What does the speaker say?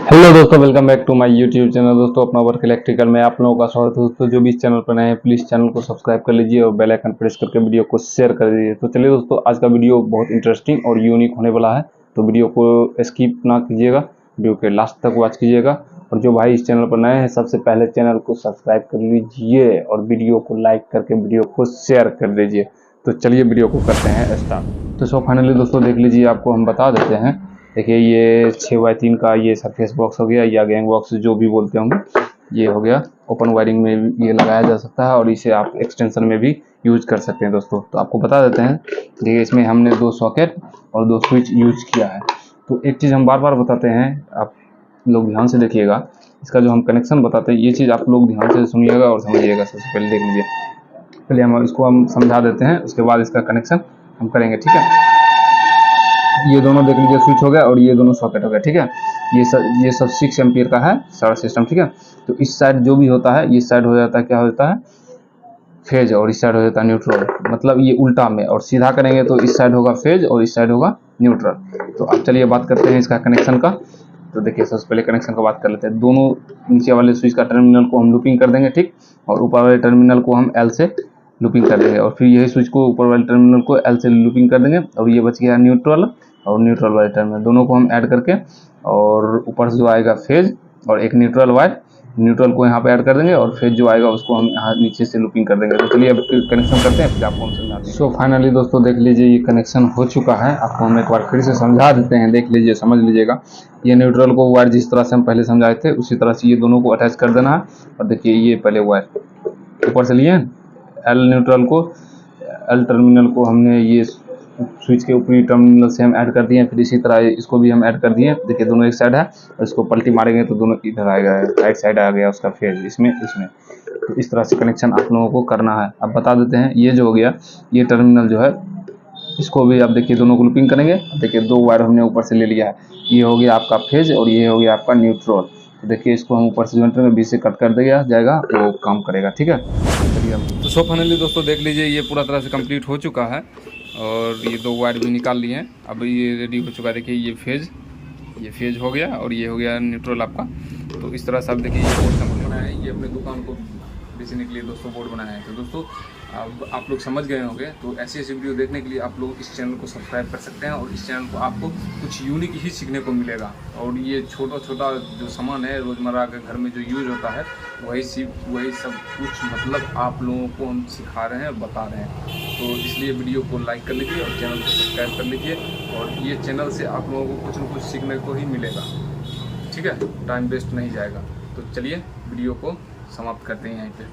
Hello दोस्तों, welcome back to my YouTube channel. दोस्तों अपना वर्क इलेक्ट्रिकल में आप लोगों का स्वागत है। दोस्तों जो भी इस चैनल पर नए हैं प्लीज़ चैनल को सब्सक्राइब कर लीजिए और बेल आइकन प्रेस करके वीडियो को शेयर कर दीजिए। तो चलिए दोस्तों, आज का वीडियो बहुत इंटरेस्टिंग और यूनिक होने वाला है, तो वीडियो को स्किप ना कीजिएगा, वीडियो के लास्ट तक वॉच कीजिएगा। और जो भाई इस चैनल पर नए हैं सबसे पहले चैनल को सब्सक्राइब कर लीजिए और वीडियो को लाइक करके वीडियो को शेयर कर दीजिए। तो चलिए वीडियो को करते हैं स्टार्ट। तो सो फाइनली दोस्तों देख लीजिए, आपको हम बता देते हैं। देखिए ये 6x3 का ये सरफेस बॉक्स हो गया या गैंग बॉक्स जो भी बोलते होंगे, ये हो गया। ओपन वायरिंग में भी ये लगाया जा सकता है और इसे आप एक्सटेंशन में भी यूज कर सकते हैं दोस्तों। तो आपको बता देते हैं, देखिए इसमें हमने 2 सॉकेट और 2 स्विच यूज किया है। तो एक चीज़ हम बार बार बताते हैं, आप लोग ध्यान से देखिएगा। इसका जो हम कनेक्शन बताते हैं ये चीज़ आप लोग ध्यान से सुनिएगा और समझिएगा। सबसे पहले देख लीजिए, पहले हम इसको समझा देते हैं, उसके बाद इसका कनेक्शन हम करेंगे, ठीक है। ये दोनों देख लीजिए स्विच हो गया और ये दोनों सॉकेट हो गया, ठीक है। ये सब 6 एम्पियर का है सारा सिस्टम, ठीक है। तो इस साइड जो भी होता है, इस साइड हो जाता है, क्या होता है, फेज, और इस साइड हो जाता है न्यूट्रल। मतलब ये उल्टा में, और सीधा करेंगे तो इस साइड होगा फेज और इस साइड होगा न्यूट्रल। तो अब चलिए बात करते हैं इसका कनेक्शन का। तो देखिए सबसे पहले कनेक्शन का बात कर लेते हैं। दोनों नीचे वाले स्विच का टर्मिनल को हम लूपिंग कर देंगे, ठीक, और ऊपर वाले टर्मिनल को हम एल से लूपिंग कर देंगे, और फिर यही स्विच को ऊपर वाले टर्मिनल को एल से लूपिंग कर देंगे। और ये बच गया न्यूट्रल और न्यूट्रल वाले टर्मिनल, दोनों को हम ऐड करके, और ऊपर से जो आएगा फेज और एक न्यूट्रल वायर, न्यूट्रल को यहाँ पे ऐड कर देंगे, और फेज जो आएगा उसको हम यहाँ नीचे से लूपिंग कर देंगे। तो चलिए अब कनेक्शन करते हैं, फिर आपको हम समझाते हैं। सो फाइनली दोस्तों देख लीजिए, ये कनेक्शन हो चुका है। आपको हम एक बार फिर से समझा देते हैं, देख लीजिए, समझ लीजिएगा। ये न्यूट्रल को वायर जिस तरह से हम पहले समझाए थे उसी तरह से ये दोनों को अटैच कर देना है। और देखिए ये पहले वायर ऊपर से लिए एल न्यूट्रल को, एल टर्मिनल को हमने ये स्विच के ऊपरी टर्मिनल से हम ऐड कर दिए। फिर इसी तरह इसको भी हम ऐड कर दिए। देखिए दोनों एक साइड है और इसको पलटी मारेंगे तो दोनों इधर आएगा, राइट साइड आ गया उसका फेज इसमें। तो इस तरह से कनेक्शन आप लोगों को करना है। अब बता देते हैं, ये जो हो गया, ये टर्मिनल जो है इसको भी आप देखिए दोनों को लूपिंग करेंगे। देखिए 2 वायर हमने ऊपर से ले लिया है, ये हो गया आपका फेज और ये हो गया आपका न्यूट्रल। तो देखिए इसको हम ऊपर से ज्वाइंट में बीच से कट कर दिया जाएगा, वो काम करेगा, ठीक है। चलिए तो सो फाइनली दोस्तों देख लीजिए, ये पूरा तरह से कंप्लीट हो चुका है और ये 2 वायर भी निकाल लिए हैं। अब ये रेडी हो चुका है। देखिए ये फेज हो गया और ये हो गया न्यूट्रल आपका। तो इस तरह से आप देखिए ये बोर्ड बनाया है, ये अपने दुकान को बेचने के लिए दोस्तों बोर्ड बनाया है। तो दोस्तों अब आप लोग समझ गए होंगे। तो ऐसी वीडियो देखने के लिए आप लोग इस चैनल को सब्सक्राइब कर सकते हैं और इस चैनल को आपको कुछ यूनिक ही सीखने को मिलेगा। और ये छोटा छोटा जो सामान है रोज़मर्रा के घर में जो यूज होता है, वही सब कुछ मतलब आप लोगों को हम सिखा रहे हैं, बता रहे हैं। तो इसलिए वीडियो को लाइक कर लीजिए और चैनल को सब्सक्राइब कर लीजिए, और ये चैनल से आप लोगों को कुछ न कुछ सीखने को ही मिलेगा, ठीक है। टाइम वेस्ट नहीं जाएगा। तो चलिए वीडियो को समाप्त करते हैं यहीं पे।